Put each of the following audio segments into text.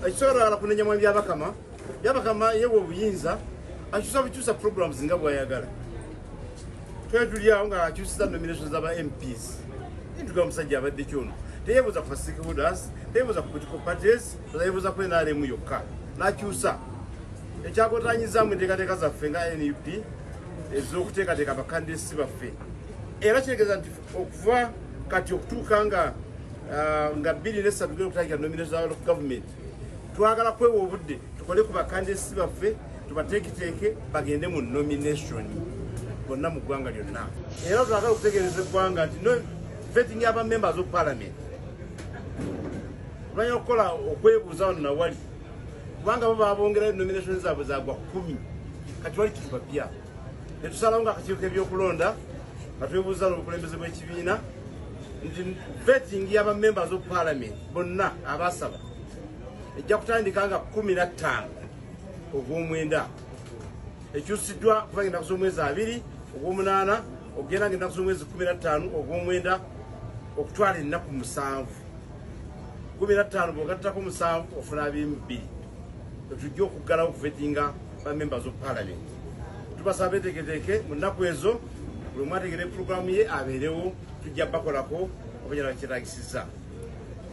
Achisobola kunenya mu byabakama yewo obuyinza akyusa programs nga bwayagala. Twetulya nga akyusa nominations z'aba MPs. Intuga musajja abadde kyono. Teyebuza ku stakeholders, teyebuza ku political parties, teyebuza ku NRM yokka. N'akyusa. Ekyakotanyiza mu nteekateeka zaffe nga NUP ez'okuteekateeka abakandidesi baffe. Era kitegeeza nti okuva kati okutuuka nga 2003 tugenda okutandikira nominations of government. Twagala kwewa obudde tukole ku bakandidesi baffe tubateeketeeke bagende mu nomination bonna mu ggwanga lyonna. Era twagala okutegeereza eggwanga nti vetting aba members of parliament tulanya okukola okwebuuza wano nawali kubanga bo babongerayo nomination zaabwe zagwa 10 kati wali kitubapya netusalawo nga akakiiko ebyokulonda nga twebuuza n'obukulembeze bw'ekibiina nti vetting y'aba members of parliament bonna abasaba ejja kutandika nga 15 ogw'omwenda ekyusiddwa kuva ng'ennaku z'omwezi 2 ogw'omunaana okugenda ng'ennaku z'omwezi 15 ogw'omwenda okutwala ennaku 7 15 bw'ogattako 7 ofuna abiri 2 tujja okuggalawo okuvetinga ba members of parliament. Tubasaba beteeketeeke mu nnaku ezo buli omu ategere puroguramu ye abeerewo tujja bakolako okunyala kyetagisiza.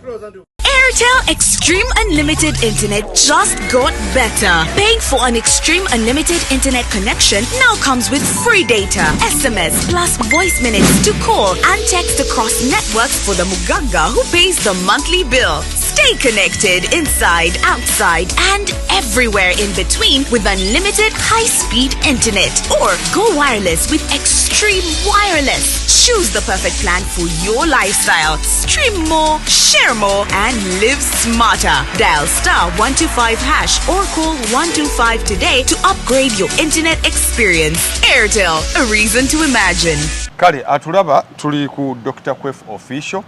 Airtel Extreme Unlimited Internet just got better. Paying for an Extreme Unlimited Internet connection now comes with free data, SMS plus voice minutes to call and text across networks for the Muganga who pays the monthly bill. Stay connected inside, outside, and everywhere in between with unlimited high-speed internet. Or go wireless with Extreme Wireless. Choose the perfect plan for your lifestyle. Stream more, share more, and live smarter. Dial *125# or call 125 today to upgrade your internet experience. Airtel, a reason to imagine. Kale atulaba tuli ku Dr. Quef official.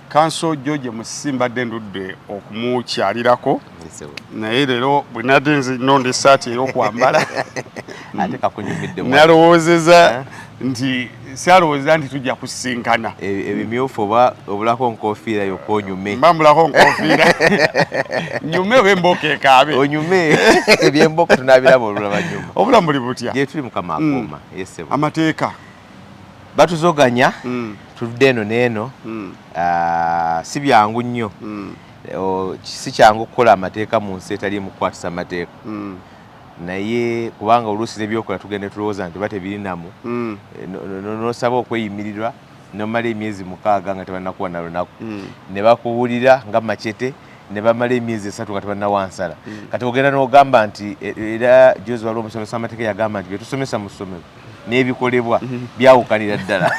Council George Musimba dendudde okumukyalirako naye leero bwe nadinze nonde saati ey'okwambala ate kakunyumidde nalowoozeza nti syalowooza nti tujja kusinkana ebimyufu oba obulako nkofiira yokonyume mbambulako nkofiira nyume oba emboka ekaabe onyume ebyemboka tunabiraba olulaba nyuma obulamu buli butya gye tuli mukama akoma yesebo amateeka batuzoganya tuludde eno n'eno si byangu nnyo si kyangu okukola amateeka mu nsi etali mukukwatisa amateeka naye kubanga oluusi n'ebyokola tugende tulowooza nti batebirinamu nosaba okweyimirirwa nomala emyezi 6 nga tebannakuwa na lunaku ne bakuwulira nga macete ne bamala emyezi 3 nga tebannawansala kati ogenda n'ogamba nti era Joseph waliwo omusomesa w'amateeka yagamba nti byetusomesa mu ssomero n'ebikolebwa byawukanira ddala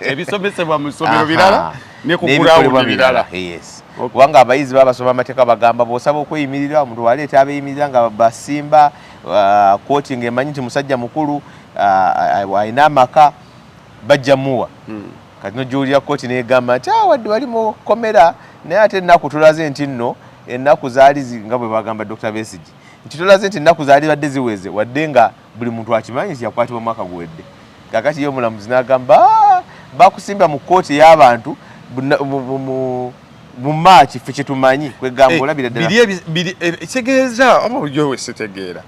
ebisomesebwa mu ssomero birala ne kukulaawo birala. Yes. Kubanga abayizi babasoma amateeka bagamba bw'osaba okweyimirira omuntu waleeta abeeyimirira nga basimba kooti ng'emanyi nti musajja mukulu alina amaka bajja muwa kati nogyowulira kooti n'egamba nti wadde wali mu komera naye ate ennaku tulaze nti nno ennaku zaali nga bwe bagamba Dr. Besigye nti tulaze nti ennaku zaali badde ziweze wadde nga buli muntu akimanyi nti yakwatibwa omwaka guwedde kakati ye omulamuzi n'agamba bakusimba mu kooti y'abantu mu Maachi ffe kyetumanyi kwegamba olabira ddala kitegeeza oba bulijjo wesitegeera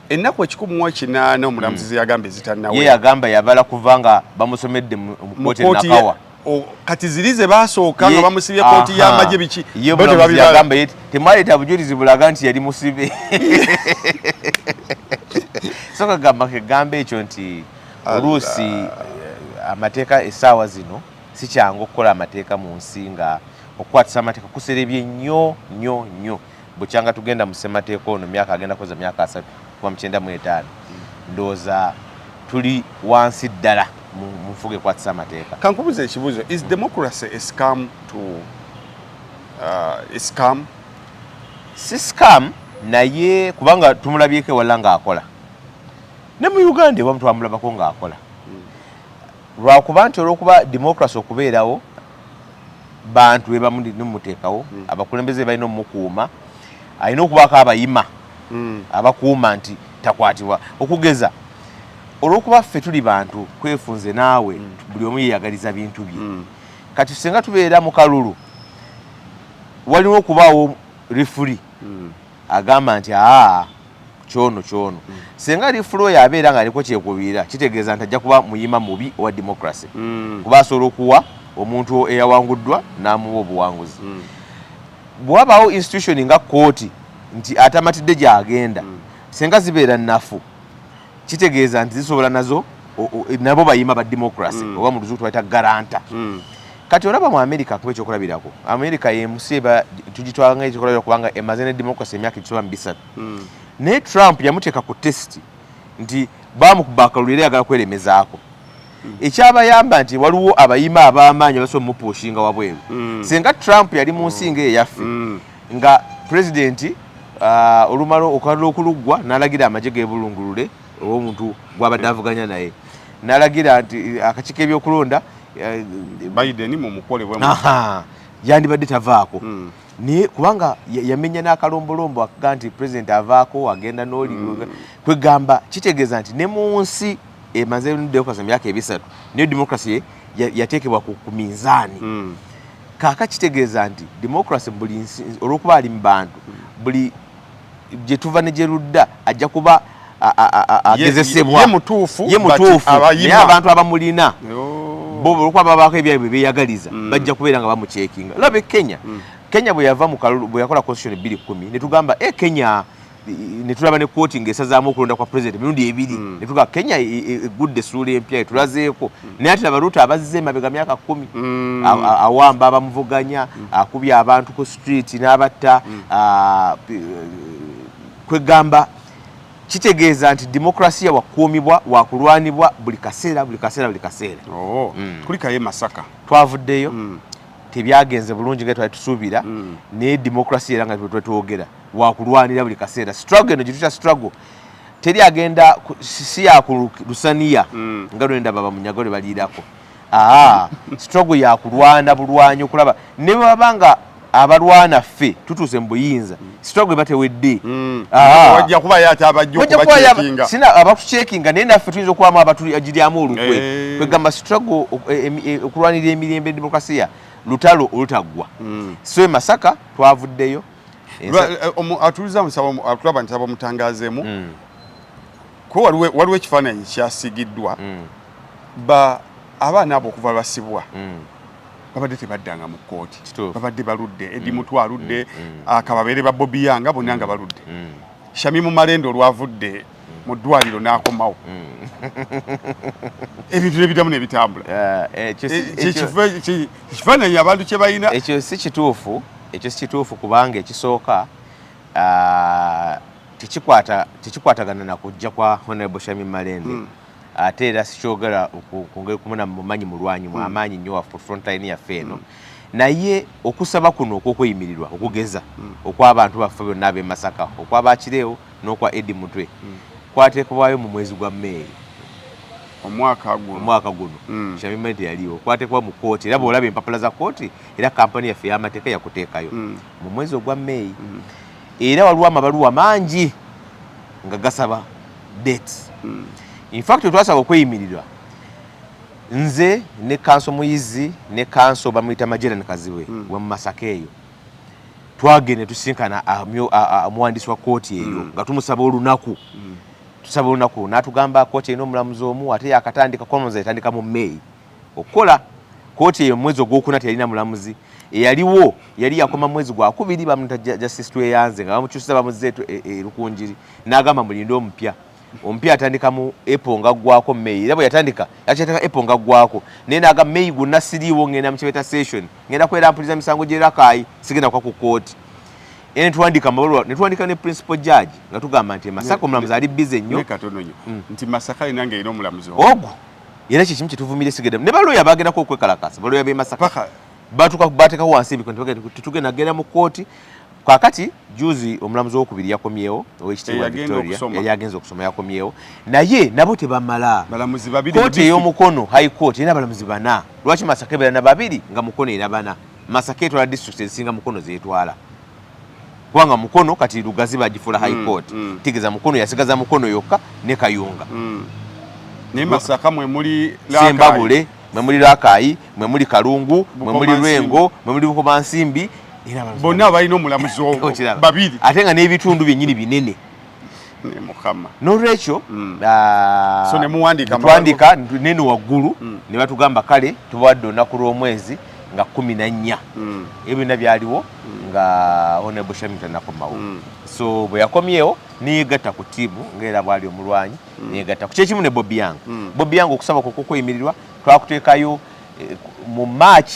ennaku 108 omulamuzi yagamba ezitalinawe ye yagamba yabala kuva nga bamusomedde mu kooti Nakawa kati ziri ze basooka nga bamusibye kooti y'amagye biki ye omulamuzi yagamba temwaleeta bujulizi bulaga nti yali musibe so kagamba kegamba ekyo nti oluusi amateeka essaawa zino si kyangu okukola amateeka mu nsi nga okukwatisa amateeka kuserebye nnyo bukyanga tugenda mu ssemateeka ono myaka agenda koza myaka 3 kuva mu 95 ndowooza tuli wansi ddala mu nfuga ekwatisa amateeka. Kankubuuza ekibuuzo, is democracy a scam to a scam? Si scam naye kubanga tumulabyeko ewala ng'akola ne mu Uganda ewa muntu amulabako ng'akola lwakuba nti olw'okuba democracy okubeerawo bantu bebamu nemuteekawo abakulembeze balina omukuuma alina okubaako abayima abakuuma nti takwatibwa okugeza olw'okuba ffe tuli bantu kwefunze naawe buli omu yeyagaliza bintu bye kati singa tubeera mu kalulu waliwo okubaawo referee agamba nti kyono senga referee yabeera nga aliko kyekubira kitegeeza nti ajja kuba muyima mubi owa democracy kuba asobola okuwa omuntu eyawanguddwa n'amuwa obuwanguzi bwabaawo institution nga kooti nti atamatidde gyagenda senga zibeera nafu kitegeeza nti zisobola nazo nabo bayima ba democracy oba mu luzungu tubayita garanta kati olaba mu America kuba ekyokulabirako America yemusiba tugitwala nga ekyokulabira kubanga emaze ne democracy emyaka 3 naye Trump yamuteeka ku test nti bamukubakalulira yagala kweremezaako ekyabayamba nti waliwo abayima ab'amaanyi abasobola mupushinga wabweru senga Trump yali mu nsinga eyaffe nga president olumalo okalula okuluggwa n'alagira amagye g'ebulungulule omuntu gw'abadde avuganya naye n'alagira nti akakiiko ebyokulonda Biden mu mukole bwe yandibadde tavaako naye kubanga yamenya n'akalombolombo akaga nti president avaako agenda n'oli kwegamba kitegeeza nti ne mu nsi emaze democracy emyaka 3 niyo democracy yateekebwa ku minzaani kaaka kitegeeza nti democracy buli nsi olw'okuba ali mu bantu buli gye tuva ne gye ludda ajja kuba agezesebwa ye mutuufu naye abantu abamulina bo olw'okuba babaako ebyabwe beeyagaliza bajja kubeera nga bamucekinga labe Kenya bwe yava bwe yakola constitution 2010 ne tugamba Kenya ne tulaba ne kooti ng'esazaamu okulonda kwa president emirundi 2 ne tugamba Kenya egudde essuula empya etulazeeko naye ate laba Ruto abazze emabega myaka 10 awamba abamuvuganya akubya abantu ku street n'abatta kwegamba kitegeeza nti demokrasiya wakuumibwa wakulwanibwa buli kaseera kulikayo Masaka twavuddeyo tebyagenze bulungi nga twali tusuubira naye demokrasiya era nga twetwogera wakulwanira buli kaseera struggle eno gituta struggle teri agenda si yakulusaniya nga lwenda baba munyago lwe baliirako struggle yakulwana bulwanyi okulaba ne babanga abalwana ffe tutuuse mu buyinza struggle batewedde wajja kuba yati abajja kubachekinga sina abakuchekinga naye naffe tuyinza okubamu abatuli agiryamu olukwe kwegamba struggle okulwanira emirembe demokrasiya lutalo olutaggwa so Masaka twavuddeyo atuliza musaba atulaba nti abamutangazeemu ko waliwo ekifaananyi kyasigiddwa abaana abo okuva basibwa babadde tebaddanga mu kkooti babadde baludde Eddie Mutwa aludde akababeere ba Bobby Yanga bonna nga baludde Shamimu Malendo lwavudde mu ddwaliro n'akomawo ebintu ebitamu n'ebitambula ekifaananyi abantu kye balina ekyo si kituufu kubanga ekisooka tekikwatagana na kujja kwa Honorable Shamimu Malende ate era sikyogera kungeri kumuna mumanyi mulwanyi mu amaanyi nnyo wa frontline yaffe eno naye okusaba kuno okw'okweyimirirwa okugeza okw'abantu baffe bonna ab'e Masaka okw'abakireewo n'okwa Eddie Mutwe kwateekebwayo mu mwezi gwa May omwaka guno Shamimu Malende yaliwo kwateekebwa mu kooti era bw'olaba empapula za kooti era kampani yaffe y'amateeka yakuteekayo mu mwezi ogwa May era waliwo amabaluwa mangi nga gasaba dates in fact twasaba okweyimirirwa nze ne kanso Muyizi ne kanso bamuyita Majerani Kaziwe wa Masaka eyo twagende tusinkana omuwandiisi wa kooti eyo nga tumusaba olunaku n'atugamba kooti erina omulamuzi omu ate yakatandika komoza etandika mu May okukola kooti eyo mwezi ogwokuna teyalina mulamuzi eyaliwo yali yakoma mwezi gwa 2 bamuta Justice Tweyanze nga bamukyusiza bamuzzeetu erukunjiri n'agamba mulinde omupya atandika mu April nga gwako May era bwe yatandika April nga gwako naye naga May gonna siriiwo ngenda mu kibeta session ngenda kwerampuliza misango gy'erakayi sigenda kwa ku kooti ene tuwandika mabaluwa ne tuwandika ne principal judge nga tugamba nti Masaka omulamuzi ali busy nnyo nti Masaka inange erina omulamuzi ogwo era kikimu kituvumire sigenda ne baloya bagendako okwekalakasa baloya b'e Masaka bateekawo wansi ebikontibagenda tetugenda genda mu kooti kakati juzi omulamuzi w'okubiri yakomyewo ow'ekitiibwa Victoria yali agenza okusoma yakomyewo naye nabo tebamala kooti ey'omukono high court erina abalamuzi 4 lwaki Masaka ebeera na 2 nga mukono erina 4 Masaka etwala district ezisinga mukono zeetwala kubanga mukono kati Lugazi bagifuula high court tegeeza mukono yasigaza mukono yokka ne Kayunga ne Masaka mwe muli Sembabule mwe muli Lakayi mwe muli Kalungu mwe muli Lwengo mwe muli Bukomansimbi bonna balina omulamuzi babiri ate nga n'ebitundu byennyini binene mukama n'olwekyo so twandika nene waggulu ne batugamba kale tubawadde olunaku lw'omwezi nga 14 ebyo byonna byaliwo nga honorable Shamim nakomawo so bwe yakomyewo niyegatta ku ttiimu ngaera bwali omulwanyi niyegatta ku kyekimu ne Bobby Yang okusaba kwokuyimirirwa twakuteekayo mu March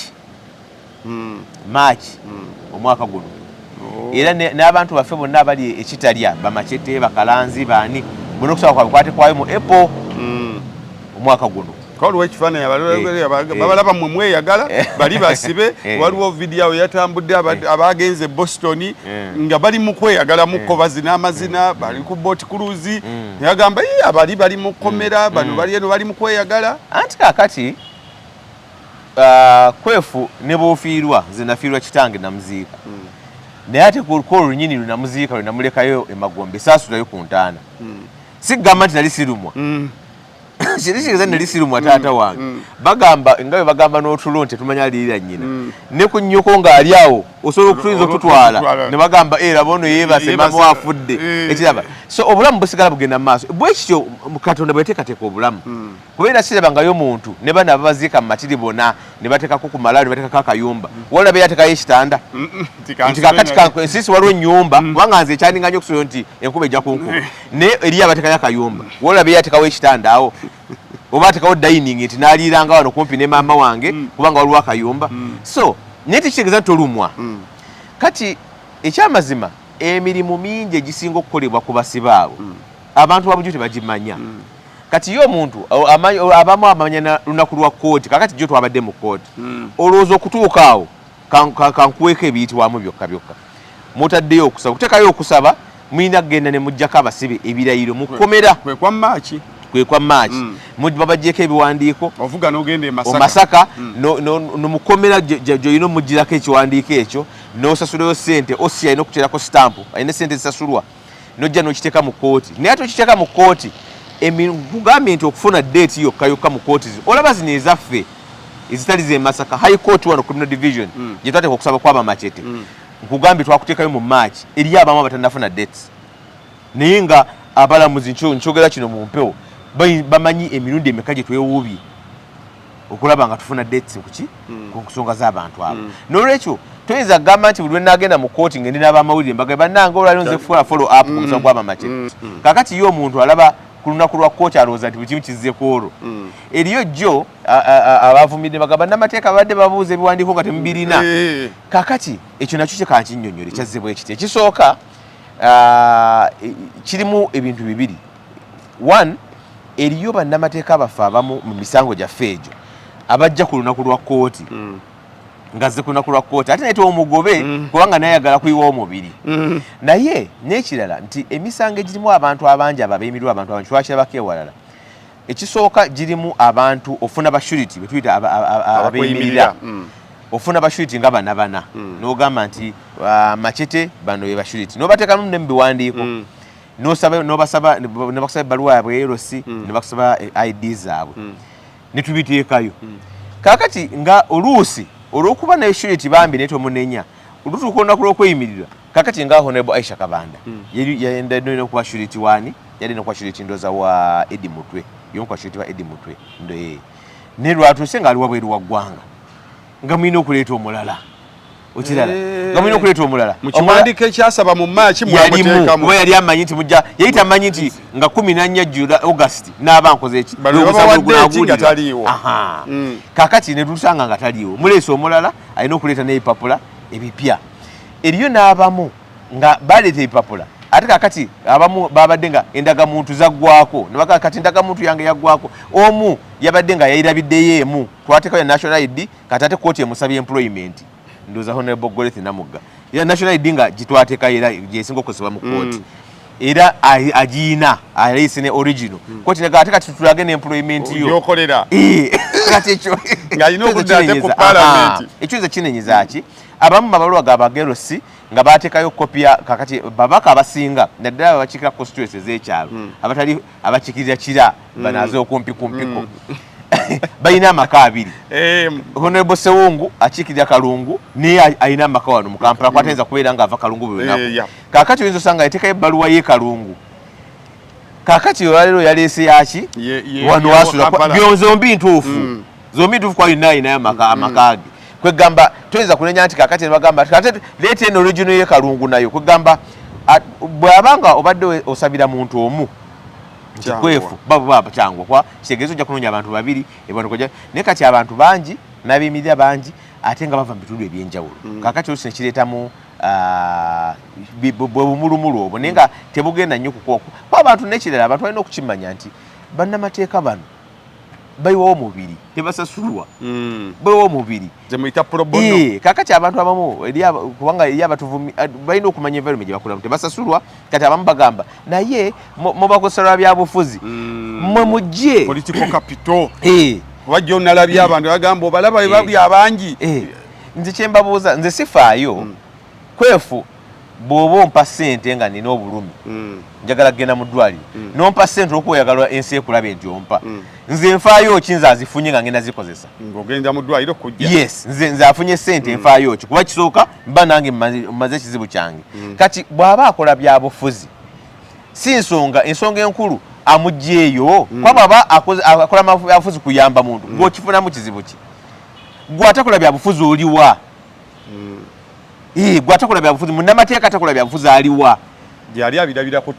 omwaka guno era n'abantu baffe bonna abali ekitalya bamachete bakalanzi baani bonna okusaba kwabwe kwatekwayo mu April omwaka guno Kolwe ekifaananyi babalaba mwe mweyagala bali basibe waliwo video yatambudde abagenze Boston nga bali mu kweyagala mukko bazina amazina bali ku boat cruise yagamba bali mu komera bano bali eno bali mu kweyagala anti kakati kwefu ne bofiirwa zinafiirwa kitange na muziika naye ate ku lunyini luna muziika luna mulekayo emagombe saasulayo ku ntaana sigamba nti nali sirumwa kirikiriza nali sirumwa taata wange bagamba ngawe bagamba n'otulo nti tumanya liira nnyina ne ku nnyoko ng'ali awo osobola okutuyinza okututwala ne bagamba era bono yeebase mama wafudde ekiraba so obulamu busigala bugenda mu maaso bwe kityo Katonda bweteekateeka obulamu kubeera sirabangayo omuntu ne bana babaziika mu matiri bona ne bateekako ku malaalo ne bateekako akayumba walabe yateekayo ekitanda nti kakati ensisi waliwo ennyumba kubanga nze ekyandinga nnyo okusobola nti enkuba ejja kunkuba ne eriyo abateekayo akayumba walabe yateekawo ekitanda awo oba ateekawo dining nti n'aliiranga wano kumpi ne maama wange kubanga waliwo akayumba so naye tekitegeeza nti olumwa kati ekyamazima emirimu mingi egisinga okukolebwa ku basibe abo abantu babujo tebagimanya kati yo omuntu abamu amanya lunaku lwa kooti kakati jo twabadde mu kooti olowooza okutuuka awo kankuweeko ebiyitibwamu byokka byokka mutaddeyo okusaba kuteekayo okusaba mulina kugenda ne muggyako abasibe ebirayiro mukomera kwe kwa Maachi babagyeko ebiwandiiko ovuga n'ogenda Masaka nomukomera gy'olina omuggyirako ekiwandiiko ekyo n'osasulayo ssente osi alina okuteerako sitampu alina ssente zisasulwa n'ojja n'okiteeka mu kooti naye ate okiteeka mu kooti kugambye nti okufuna deeti yokka mu kooti olaba zino ezaffe ezitali ze Masaka High Court wano Criminal Division gye twateeka okusaba kwaba Machete nkugambye twakuteekayo mu Maachi eri abamu abatannafuna deeti naye nga abalamuzi nkyogera kino mu mpewo bamanyi emirundi emeka gye twewuubye okulaba nga tufuna dates ku nsonga z'abantu abo n'olwekyo toyinza kugamba nti buli lwe naagenda mu kooti ng'endi n'abamawulire mbaga bannanga olwaliro nze fuula follow up ku musango gw'aba Machete kakati yo omuntu alaba ku lunaku lwa kooti alowooza nti buli kimu kizzeeko olwo eriyo jjo abavumidde baga bannamateeka babadde babuuza ebiwandiiko nga temubirina kakati ekyo nakyo kye kankinnyonnyole kyazze bwe kiti ekisooka kirimu ebintu bibiri one eriyo bannamateeka baffe abamu mu misango gyaffe egyo abajja ku lunaku lwa kooti ngazze ku lunaku lwa kooti ate naye omugobe kubanga nayagala kuyiwa omubiri naye n'ekirala nti emisango egirimu abantu abangi ababeemirwa abantu abangi twakirabako ewalala ekisooka girimu abantu ofuna bashuriti betuyita abeemirira ofuna bashuriti nga bana n'ogamba nti Machete bano be bashuriti n'obateekamu ne mu biwandiiko n'obasaba ebbaluwa yaabwe erosi ne bakusaba ID zaabwe ne tubiteekayo kaakati nga oluusi olw'okuba nayo shuriti bambi naye tomunenya olutuuka olunaku lw'okweyimirira kaakati nga Honorable Aisha Kabanda yalina okuba shuriti wani yalina okuba shuriti ndoza wa Eddie Mutwe yonkuba shuriti wa Eddie Mutwe ndo ye naye lwatuuse ng'ali wabweru wa ggwanga nga mulina okuleeta omulala okirala nga mulina okuleeta omulala mu kiwandiiko ekyasaba mu Maachi muteekamu kuba yali amanyi nti mujja yali tamanyi nti nga 14 August n'aba nkoze eki kaakati ne tulusanga nga taliiwo muleese omulala alina okuleeta n'ebipapula ebipya eriyo n'abamu nga baleeta ebipapula ate kaakati abamu babadde nga endagamuntu zaggwako ne bagaa kati endagamuntu yange yaggwako omu yabadde nga yayirabiddeyo emu twateekayo ya national ID kati ate kooti emusabye employment ndoza Honorable Gorethi Namugga ya national ID nga gitwateekayo era gyesinga okukozesebwa mu kooti era agiina ayise ne original kooti naga ate kati tulage n'employment yo yokolera kati ekyo ng'alina okudda ate ku parliament ekyo kinenyeza ki abamu babaluwa gabagerosi nga bateekayo kopia kakati babaka abasinga naddala abakiikira constituencies ez'ekyalo abatali abakikirira kira banaze okumpi kumpiko balina amaka abiri. Honorable Sewungu akiikirira Kalungu naye alina amaka wano mu Kampala kwatenza kubeera nga ava Kalungu buli lunaku. Kaakati oyinza osanga yateekayo ebbaluwa ye Kalungu. Kaakati olwaleero yaleese yaki wano wasula zombi ntuufu. Zombi ntuufu kwali nayo amaka ge. Kwegamba toyinza kunenya nti kaakati nebagamba kati leeta eno original ye Kalungu nayo kwegamba bw'abanga obadde osabira muntu omu kikwefu baba kyangwa kwa kitegezo nja kunonya abantu babiri ebanokoja ne kati abantu bangi n'abeemirira bangi ate nga bava mu bitundu ebyenjawulo kaakati olusi nekireetamu bwebumulumulu obwo naye nga tebugenda nnyo kwa abantu n'ekirala abantu balina okukimanya nti bannamateeka bano bayiwawo omubiri tebasasulwa bayiwawo omubiri zemuyita probono kaakati abantu abamu kubanga eri abatuvumi balina okumanya environment gye bakolamu tebasasulwa kati abamu bagamba naye mubakozesa byabufuzi mwe mujje political capital wajja onalabya abantu bagamba obalaba babuli abangi nze kyembabuuza nze sifaayo kwefu bw'oba ompa ssente nga nina obulumi njagala kgenda mu ddwaliro nompa ssente olw'okweyagala ensi ekulaba enti ompa nze nfaayo ki nze azifunye nga ngenda zikozesa ng'ogenda mu ddwaliro kujja yes nze afunye ssente nfaayo ki kuba kisooka mba nange mmaze ekizibu kyange kati bw'aba akola byabufuzi si ensonga enkulu amugjeeyo kuba bw'aba akola byabufuzi kuyamba muntu ng'okifunamu kizibu ki gwe atakola byabufuzi oliwa gwatakola byabufuzi munnamateeka atakola byabufuzi aliwa yali abirabirako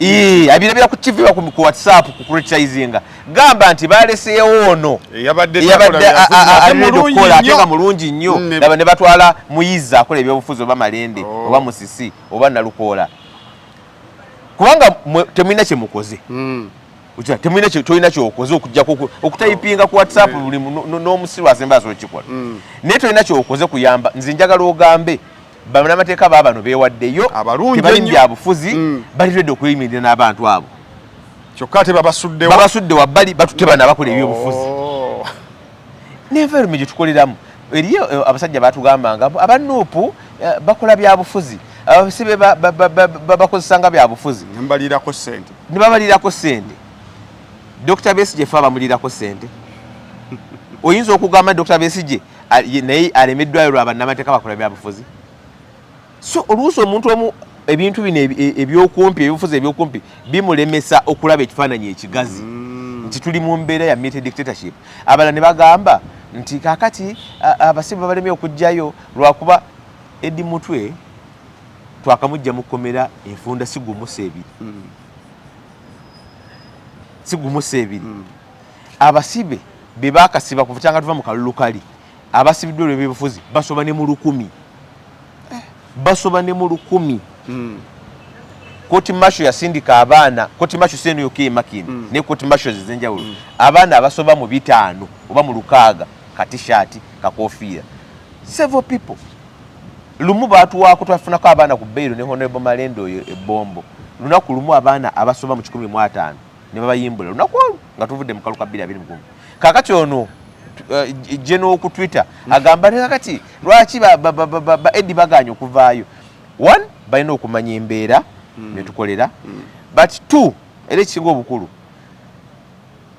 abirabira ku TV ku WhatsApp ku criticizinga gamba nti baleseewo ono yabadde akola ate nga mulungi nnyo laba ne batwala muyiza akola ebyobufuzi oba malende oba musisi oba nalukoola kubanga temulina kye mukoze temulina tolina kyokoze okujjako okutayipinga ku WhatsApp buli n'omusiru asemba asobola kikola naye tolina kyokoze kuyamba nze njagala ogambe bannamateeka baabano beewaddeyo tebali byabufuzi baliredde okuyimirira n'abantu abo kyokka ate babasudde wabbali batutte bana bakola ebyobufuzi n'environment gye tukoleramu eriyo abasajja batugambanga abanuupu bakola byabufuzi abasibe bakozesanga byabufuzi ne babalirako ssente Dr. Besigye fe abamulirako ssente oyinza okugamba Dr. Besigye naye alemeddwayo lwa bannamateeka bakola byabufuzi so oluusi omuntu omu ebintu bino ebyokumpi ebyobufuzi ebyokumpi bimulemesa okulaba ekifaananyi ekigazi nti tuli mu mbeera ya military dictatorship abalala ne bagamba nti kaakati abasibe babalemye okujjayo lwakuba Eddi Mutwe twakamujja mu kkomera enfunda sigumusa ebiri abasibe be baakasiba kuva kyanga tuva mu kalulu kali abasibiddwa olw'ebyobufuzi basoba ne mu 1,000 Koti Masho yasindika abaana Koti Masho senu yoke makini ne Koti Masho zizenjawulo abaana abasoba mu 5 oba mu 6 katishati kakofiira several people lumu batuwako twafunako abaana ku Beiro ne Honorable Malendo ebombo lunaku lumu abaana abasoba mu 1,500 ne babayimbula lunaku nga tuvudde mu kaluka 2020 kakati ono General ku Twitter agamba kati lwaki ba Eddi baganya okuvaayo one balina okumanya embeera netukolera but two era ekisinga obukulu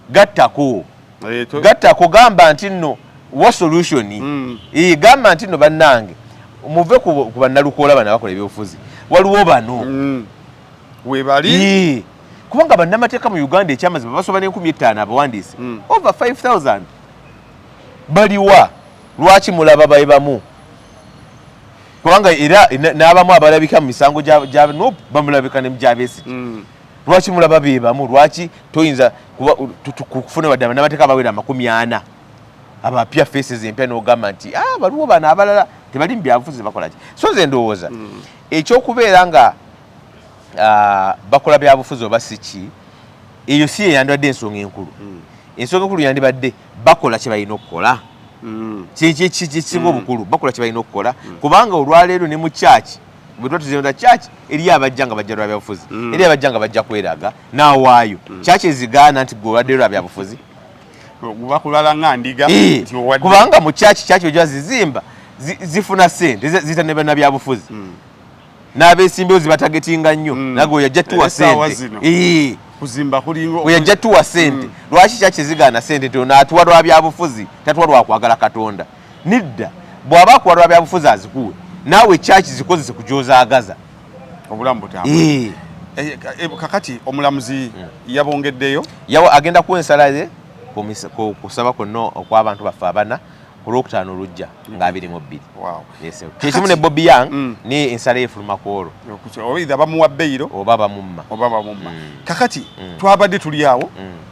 gattako gamba nti nno wa solution gamba nti nno bannange muve ku bannalukoola bana bakola ebyobufuzi waliwo bano webali kubanga bannamateeka mu Uganda ekyamazima basoba ne15,000 abawandiisi over 5,000 baliwa lwaki mulaba baye bamu kubanga era n'abamu abalabika mu misango gya nope bamulabika ne mujabesi lwaki mulaba be bamu lwaki toyinza kufuna badde bannamateeka abawera 40 abapya faces empya n'ogamba nti baliwo bana abalala tebali mu byabufuzi bakola ki so nze ndowooza ekyokubeera nga bakola byabufuzi oba siki eyo si yeyandibadde ensonga enkulu ensonga enkulu yandibadde bakola kye balina okukola kisinga obukulu bakola kye balina okukola kubanga olwaleero ne mu kyaki bwe tuba tuzenda kyaki eri abajja nga bajja lwa byabufuzi eri abajja nga bajja kweraga naawaayo kyaki ezigaana nti gwe oladde lwa byabufuzi bakulala nga ndiga kubanga mu kyaki ojja zizimba zifuna ssente zita ne bannabyabufuzi n'abeesimbawo zibatagetinga nnyo nagwe yajja tuwa ssente kuzimba kulingo oyajja tuwa sente lwaki kyakizigaana sente tonatuwa lwa byabufuzi tatuwa lwakwagala Katonda nidda bw'aba akuwa lwa byabufuzi azikuwe naawe kyaki zikozese kujozaagaza obulamu butambula kakati omulamuzi yabongeddeyo yawa agenda kuwa ensala ye kusaba kwonna okw'abantu baffe abana ku lwokutaano olujja nga 22 kyekimu ne Bobby Young ni ensala efuluma ku olwo oba bamuwa beyiro oba bamumma kakati twabadde tuli awo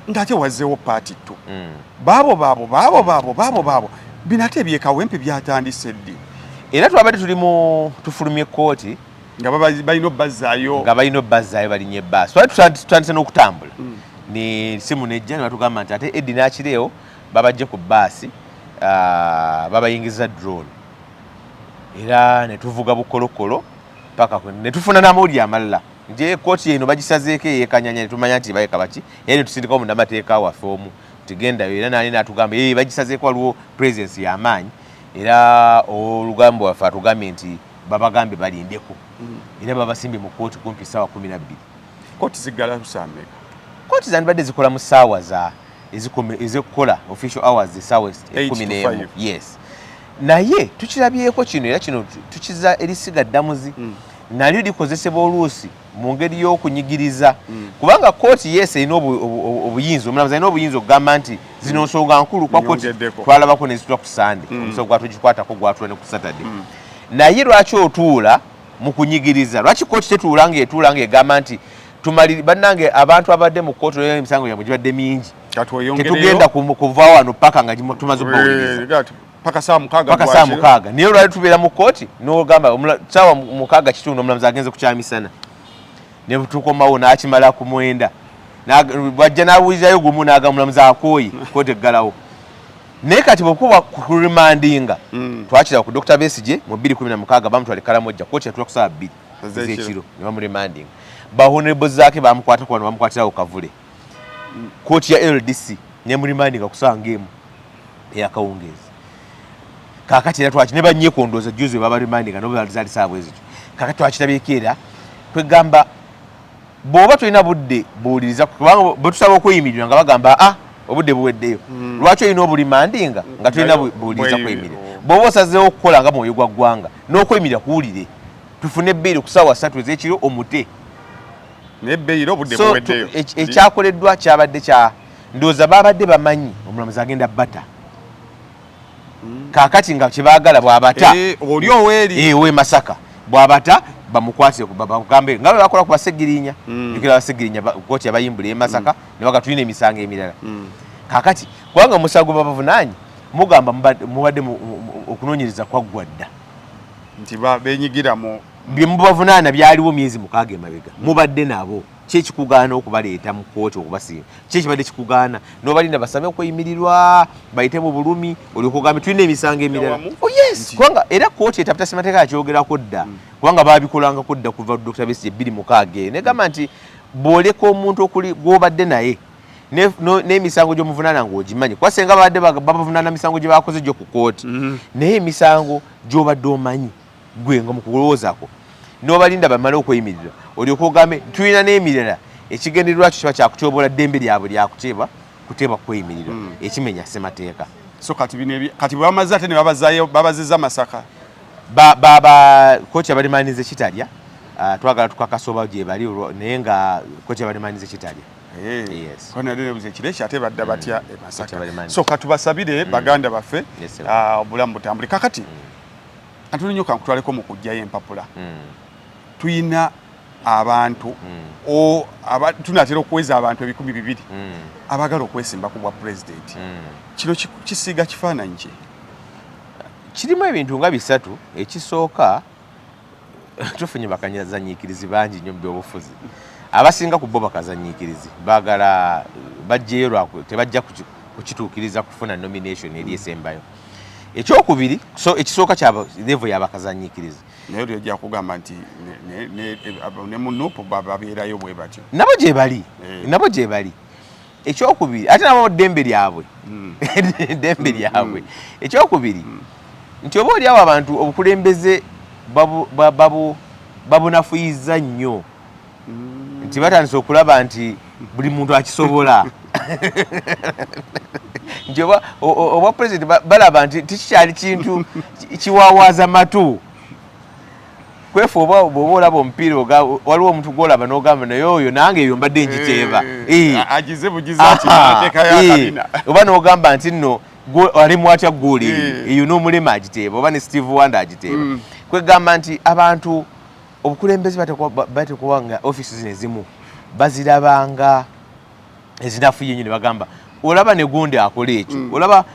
ng'ate wazzeewo paati ttu baabo bino ate ebyekawempe byatandise ddi era twabadde tufulumye ekkooti nga balina obbazaayo balinye ebbaasi twali tutandise n'okutambula ni simu nejja ne batugamba nti ate Eddie n'akireewo babajje ku bbaasi babayingiza drone era ne tuvuga bukolokolo paka ne tufuna n'amawulire amalala nti ekkooti eno bagisazeeko eyeekanyanya ne tumanya nti bayeka baki era ne tusindikawo munnamateeka waffe omu tugendayo era nani n'atugamba bagisazeeko waliwo presence y'amaanyi era olugambo waffe atugambye nti babagambye balindeko era babasimbye mu kkooti kumpi ssaawa 12 kkooti ziggala lusameka kkooti zandibadde zikola mu ssaawa ezikukola official hours essaawa 11 yes naye tukirabyeko kino era kino tukiza erisiga ddamuzi nalyo likozesebwa oluusi mu ngeri y'okunyigiriza kubanga kkooti yes erina obuyinza omulamuzi alina obuyinza okugamba nti zino nsonga nkulu kwa kkooti twalabako nezitula ku sande omusomo gwatugikwatako gwatula ne ku Saturday naye lwaki otuula mu kunyigiriza lwaki kkooti tetuula ng'egamba nti bannange abantu abadde mu kkooti emisango yabwe gibadde mingi tetugenda kuva wano paka nga tumaze obbawuliriza paka saa 6 naye lwali tubeera mu kkooti n'ogamba saawa 6:00 omulamuzi agenze kukyamisana ne tukomawo n'akimala ku 9 bwajja n'awulirayo gumu n'agamba omulamuzi akooyi kkooti eggalawo naye kati bwekuba kurimandinga twakira ku Dr. Besigye mu 2016 bamutwala Kalamojja kkooti yatula ku saa 2 ez'ekiro ne bamurimandinga bahonorable zaake bamukwatako wano bamukwatirawo Kavule kkooti ya LDC ne murimandinga ku saa ng'emu eyakawungeezi kakati era twaki ne bannyekondoza juzi babarimandinga nabo zaali saabwe ezikyo kakati twakirabyeko era twegamba bw'oba tulina budde buwuliriza kubanga bwe tusaba okweyimirira nga bagamba obudde buweddeyo lwaki olina oburimandinga nga tulina buwuliriza kweyimirira bw'oba osazeewo okukola nga mwoyo gwa ggwanga n'okweyimirira kuwulire tufune ebbeeyi ku ssaawa 3 ez'ekiro omute nebbeeyiro obudde buweddeyo ekyakoleddwa kyabadde ndowooza babadde bamanyi omulamuzi agenda bata kaakati nga kyebaagala bw'abata oli oweeri Masaka bw'abata bamukwatire bagambe nga bakola ku basegirinya ekira basegirinya kkooti yabayimbula e Masaka ne bagatulina emisango emirala kaakati kubanga omusango babavunaanyi mugamba mubadde okunoonyereza kwaggwa dda nti benyigira mu bye mubavunaana byaliwo myezi 6 emabega mubadde nabo kyekikugaana okubaleeta mu kkooti okubasinga kyekibadde kikugaana n'obalinda basabe okweyimirirwa bayite mu bulumi olyokugambe tulina emisango emirala yes kubanga era kkooti etapita ssemateeka yakyogerako dda kubanga baabikolangako dda kuva Dr. Besigye 26 negamba nti bw'oleka omuntu gw'obadde naye n'emisango gy'omuvunaana ng'ogimanyi kuba senga babadde babavunaana misango gye baakoze gyo ku kkooti naye emisango gy'obadde omanyi gwe nga mu kulowoozaako n'obalinda bamale okweyimirira olyoka ogambe tulina n'emirala ekigendererwa kyo kiba kyakutyoboola ddembe lyabwe lyakuteeba kweyimirira ekimenya ssemateeka so kati bwebamaze ate ne babazizza Masaka kkooti yabalimaniza kitalya twagala tukakasa oba gye bali naye nga kkooti yabalimaniza kitalya ekiro ate badda batya e Masaka so katubasabire baganda baffe obulamu butambule kakati atuli nnyo kankutwaleko mu kujjayo empapula tuyina abantu tunatera okuweza abantu 200,000 abagala okwesimba ku bwa pulezidenti kino kisiiga kifaananyi ki kirimu ebintu nga 3 ekisooka tufunye bakazanyiikirizi bangi nnyo mu byobufuzi abasinga ku bo bakazanyiikirizi baagala bajjeyo tebajja kukituukiriza kufuna nomination eri esembayo ekyokubiri so ekisooka kya level y'abakazanyiikirizi naye lyojja kugamba nti ne munupu babeerayo bwe batyo nabo gye bali ekyokubiri ate nabo ddembe lyabwe ekyokubiri nti oba oliawo abantu obukulembeze babunafuyizza nnyo nti batandise okulaba nti buli muntu akisobola njoba oba president balaba nti tikikyali kintu kiwawaza matu kwefu oba olaba omupiira waliwo omuntu gwolaba n'ogamba naye oyo nange eyo mbadde njiteeba agize bugize akimateeka yakabina oba n'ogamba nti nno ali mwatya ggooli eyo n'omulema agiteeba oba ne Steve Wonder agiteeba kwegamba nti abantu obukulembeze batekuba nga offices zino ezimu bazirabanga ezinafu yennyini bagamba olaba ne gundi akola ekyo olaba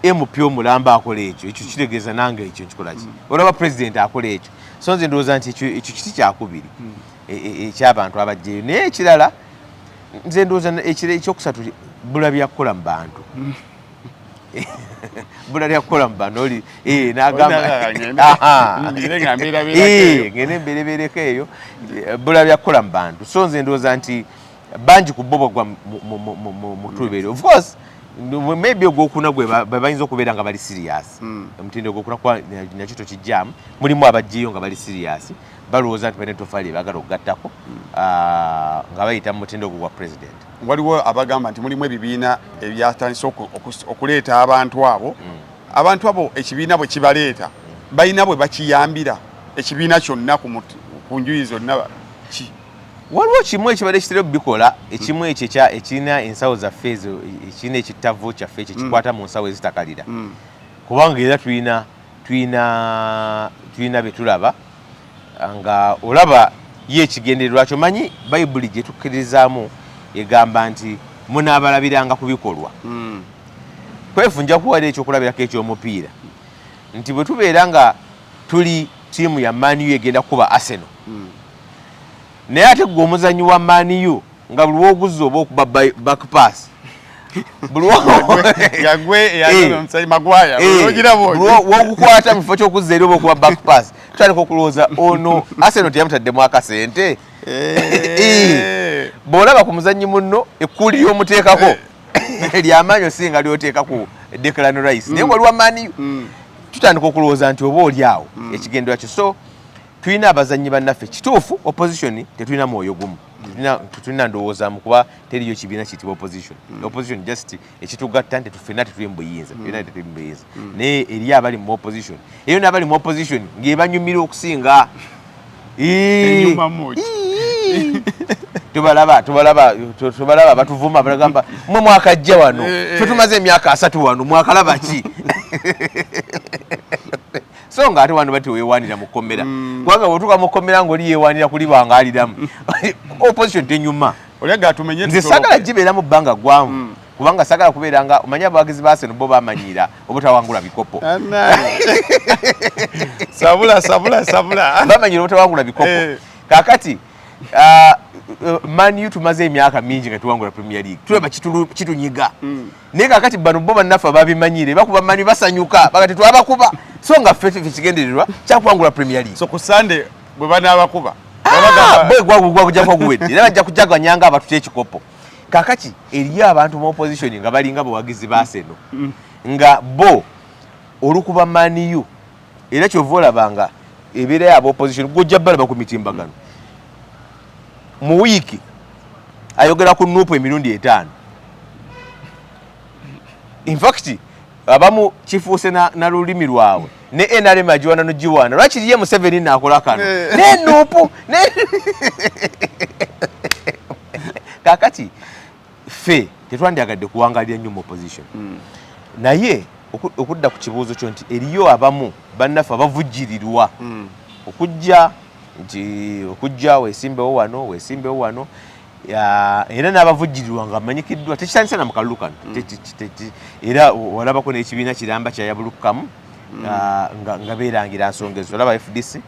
MP omulamba akola ekyo kitegeeza nange ekyo nkikola ki olaba president akola ekyo so nze ndowooza nti ekyo kiti kyakubiri eky'abantu abajjeyo naye ekirala nze ndowooza ekyokusatu bula byakukola mu bantu bula lyakukola mu bantu oli n'agamba ngende emberebereko eyo bula byakukola mu bantu so nze ndowooza nti bangi ku bo bagwa mu tubeere of course maybe ogwokuna gwe bayinza okubeera nga bali serious omutindo ogwokuna nakyo tokijjaamu mulimu abajjeyo nga bali serious balowooza nti balina tofaali baagala okugattako nga bayita mu mutindo ogwo gwa president waliwo abagamba nti mulimu ebibiina ebyatandise okuleeta abantu abo ekibiina bwe kibaleeta balina bwe bakiyambira ekibiina kyonna ku njuyi zonna ki waliwo kimu ekibadde kitera okubikola ekimu ekyo ekirina ensawo zaffe ezo ekirina ekittavu kyaffe ekyo kikwata mu nsawo ezitakalira kubanga era tulina bye tulaba nga olaba ye ekigendererwa kyo manyi bayibuli gye tukkirizaamu egamba nti munaabalabiranga ku bikolwa kwefunja kuwala ekyokulabirako ekyomupiira nti bwe tubeera nga tuli ttiimu ya Man U egenda kuba Arsenal naye ate gwe omuzanyi wa Man U nga buli woguzza oba okuba back pass wogukwata mu kifo ky'okuzza eri oba okuba back pass tutandika okulowooza ono Arsenal teyamutaddemu akasente bw'olaba ku muzanyi munno ekkuuli ly'omuteekako ly'amaanyi osinga ly'oteeka ku Declan Rice naye waliwa Man U tutandika okulowooza nti oba oli awo ekigendera kyo so tulina abazanyi bannaffe kituufu opposition tetulina mwoyo gumu tetulina ndowoozaamu kuba teriyo kibiina kiyitibwa opposition just ekitugatta nti ffenna tetuli mu buyinza naye eri abali mu opposition eyo n'abali mu opposition ng'ebanyumira okusinga tubalaba batuvuma bagamba mwe mwakajja wano tutumaze emyaka 3 wano mwakalaba ki so nga ate wano bati weewaanira mu kkomera kubanga bw'otuuka mu kkomera ng'oli yeewaanira kuli bwanga aliramu opposition tenyuma nze sagala gibeera mu bbanga ggwanvu kubanga sagala kubeera nga omanye abawagizi ba Arsenal bo bamanyiira obutawangula bikopo bamanyiira obutawangula bikopo kakati Man U tumaze emyaka mingi nga tuwangula Premier League tulaba kitunyiga naye kakati bano bo bannaffe babimanyire bakuba Man U basanyuka bagati twabakuba so nga ffe kigendererwa kyakuwangula Premier League so ku Sunday bwe banaabakuba gwagujja guwedde era bajja kujaganyanga abatuta ekikopo kakati eriyo abantu mu opposition nga balinga bawagizi ba Arsenal nga bo olukuba Man U era kyova olabanga ebeera yaba opposition gojja balaba ku mitimbagano mu wiiki ayogera ku nuupu emirundi 5 in fact abamu kifuuse na lulimi lwabwe ne NRM agiwana nogiwaana lwaki ye Museveni naakola kano nenuupu kakati ffe tetwandyagadde kuwangalira nnyo mu opposition naye okudda ku kibuuzo kyo nti eriyo abamu bannaffe abavujjirirwa okujja weesimbewo wano era n'abavujjirirwa nga amanyikiddwa tekitandisa na mu kalulu kano era walabako n'ekibiina kiramba kyayabulukamu nga beerangira nsonga ezo olaba FDC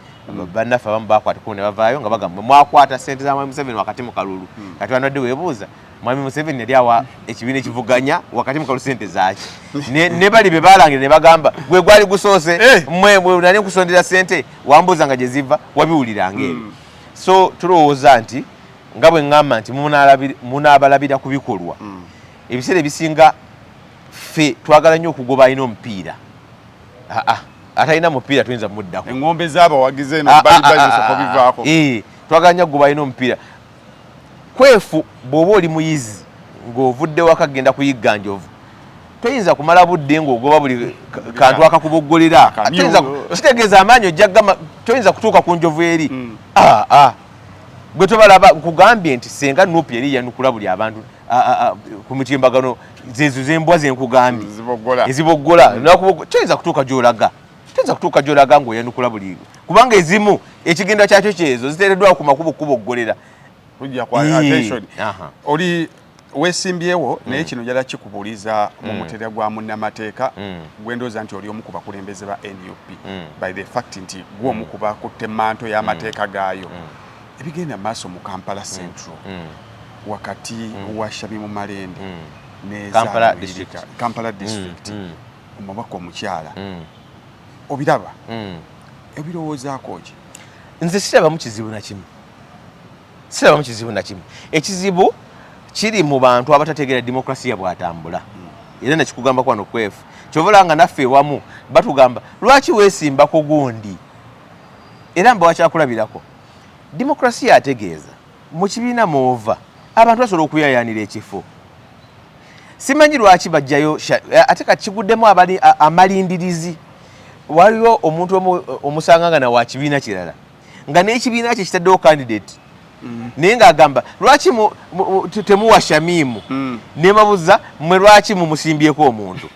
bannaffe abamu bakwatako ne bavaayo nga bagamba mwakwata ssente za Mwami Museveni wakati mu kalulu kati wanadde weebuuza Mwami Museveni yali awa ekibiina ekivuganya wakati mu kalulu ssente zaaki ne bali be baalangira ne bagamba gwe gwali gusoose mwe nali nkusondera ssente wambuuza nga gye ziva wabiwuliranga ebyo so tulowooza nti nga bwe ŋŋamba nti munaabalabira ku bikolwa ebiseera ebisinga ffe twagala nnyo okugoba alina omupiira atalina mupiira tuyinza muddako eŋŋombe z'abawagize eno bali basoko bivaako twagala nnyo okugoba alina omupiira kwefu bw'oba oli muyizi ng'ovudde waka genda kuyigga njovu toyinza kumala budde ng'ogoba buli kantu akakuboggolera kitegeeza amaanyi ojja gama toyinza kutuuka ku njovu eri gwe tobalaba nkugambye nti senga nuupu yeri yanukula buli abantu ku mitimbagano zezo zembwa zenkugambye eziboggola toyinza kutuuka gy'olaga ng'oyanukula buli kubanga ezimu ekigenda kyakyo kyezo ziteereddwawo ku makubo kuboggolera oli weesimbyewo naye kino jala kikubuuliza mu mutera gwa munnamateeka gwendooza nti oli omu ku bakulembeze ba NUP by the fact nti gw'omu ku bakutte manto y'amateeka gaayo ebigenda maaso mu Kampala Central wakati wa Shamimu Malende ne Kampala District omubaka omukyala obiraba ebirowoozaako ki? Nze sirabamu kizibu na kimu ekizibu kiri mu bantu abatategeera demokrasiya bw'atambula era nakikugamba kwano kwefu kyobola nga naffe ewamu batugamba lwaki weesimbako gundi era mba wakyakulabirako demokrasiya ategeeza mu kibiina mwova abantu basobola okuyayaanira ekifo simanyi lwaki bajjayo ate kati kiguddemu amalindirizi waliwo omuntu omusanga nga nawa kibiina kirala nga n'ekibiina kye kitaddewo candidate naye ng'agamba lwaki temuwa Shamimu ne mabuza mmwe lwaki mumusimbyeko omuntu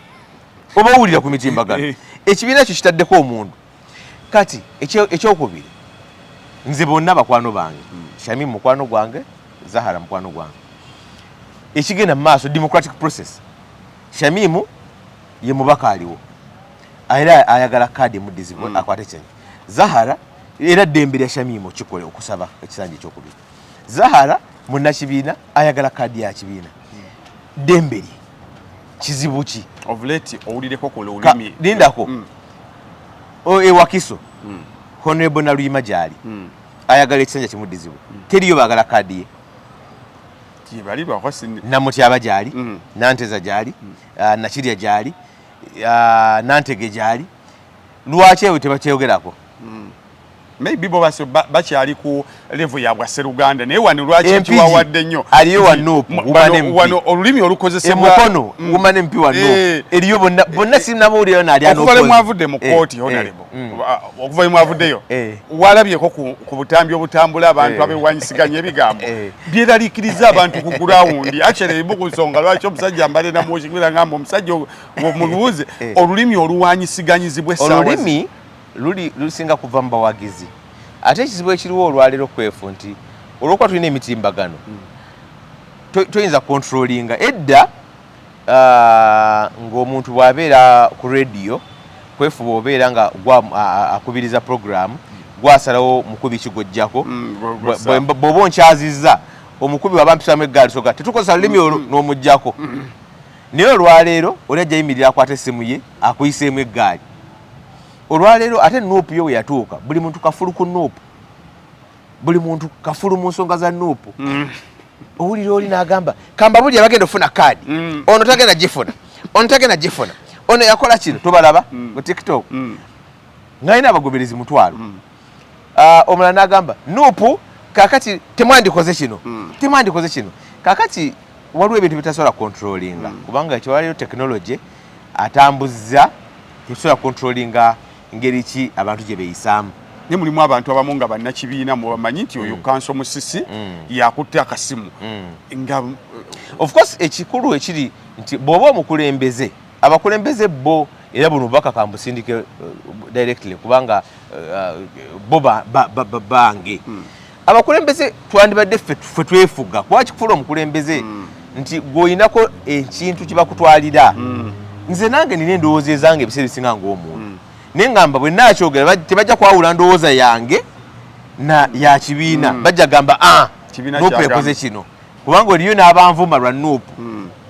oba owulira ku mitimbagano ekibiina kyo kitaddeko omuntu kati ekyokubiri nze bonna bakwano bange Shamimu mukwano gwange Zahara mukwano gwange ekigenda mu maaso democratic process Shamimu ye mubaka aliwo era ayagala kaadi emuddizibwa akwate kyenyi Zahara era ddembe lya Shamimu kikole okusaba ekisanja ekyokubiri Zahara munnakibiina ayagala kaadi ya kibiina ddembe lye kizibu ki ovuleti owulireko ku lulimi lindako ewakiso Honorable Naluyima gyali ayagala ekisanja kimuddizibwa teriyo baagala kaadi ye Namutyaba gyali Nanteza gyali Nakirya gyali Nantege gyali lwaki ewe tebakyeyogerako maybe bo bakyali ku level ya bwa Seruganda naye wano lwaki kiwawadde nnyo aliyo wano olulimi olukozesebwa emukono ngumane mpi wano eriyo bonna sinamawulira nali ano okuva mwavudde mu kooti honorable okuva mwavuddeyo walabyeko ku butambi obutambula abantu abewanyisiganya ebigambo byeraliikiriza abantu ku ground actually ebibu nsonga lwaki omusajja mbale namuwukigira ngamba omusajja mulubuuze olulimi oluwanyisiganyizibwa essaawa olulimi lusinga kuva mu bawagizi ate ekizibu ekiriwo olwaleero kwefu nti olwokuba tulina emitimbagano toyinza controllinga edda ng'omuntu bw'abeera ku radio kwefu bw'obeera nga akubiriza programu gwasalawo mukubi kigojjako bw'oba onkyazizza omukubi waba mpisamu eggaali soga tetukozesa lulimi olwo n'omuggyako naye olwaleero oli ajja yimirira akwata essimu ye akuyiseemu eggaali olwaleero ate nuupu yo we yatuuka buli muntu kafulu ku nuupu buli muntu kafulu mu nsonga za nuupu owulira oli n'agamba kamba buli abagenda ofuna kaadi ono tagenda gifuna ono yakola kino tobalaba mu TikTok ng'alina abagoberezi mutwalo omulala n'agamba nuupu kakati temwandikoze kino kakati waliwo ebintu bitasobola controllinga kubanga ekiwaliro technology atambuzza tekisobola controllinga ngeri ki abantu gye beeyisaamu ne mulimu abantu abamu nga bannakibiina mubamanyi nti oyo kanso musisi yakutte akasimu nga of course ekikulu ekiri nti bw'oba omukulembeze abakulembeze bo era buno bubaka kambusindike directly kubanga bo bange abakulembeze twandibadde ffe twefuga kuba kikufula omukulembeze nti gw'oyinako ekintu kye bakutwalira nze nange nina endowooza ezange ebiseera ebisinga ng'omuntu naye ngamba bwe naakyogera tebajja kwawula ndowooza yange na ya kibiina bajja gamba nuupu yakoze kino kubanga oliyo n'abanvuma lwa nuupu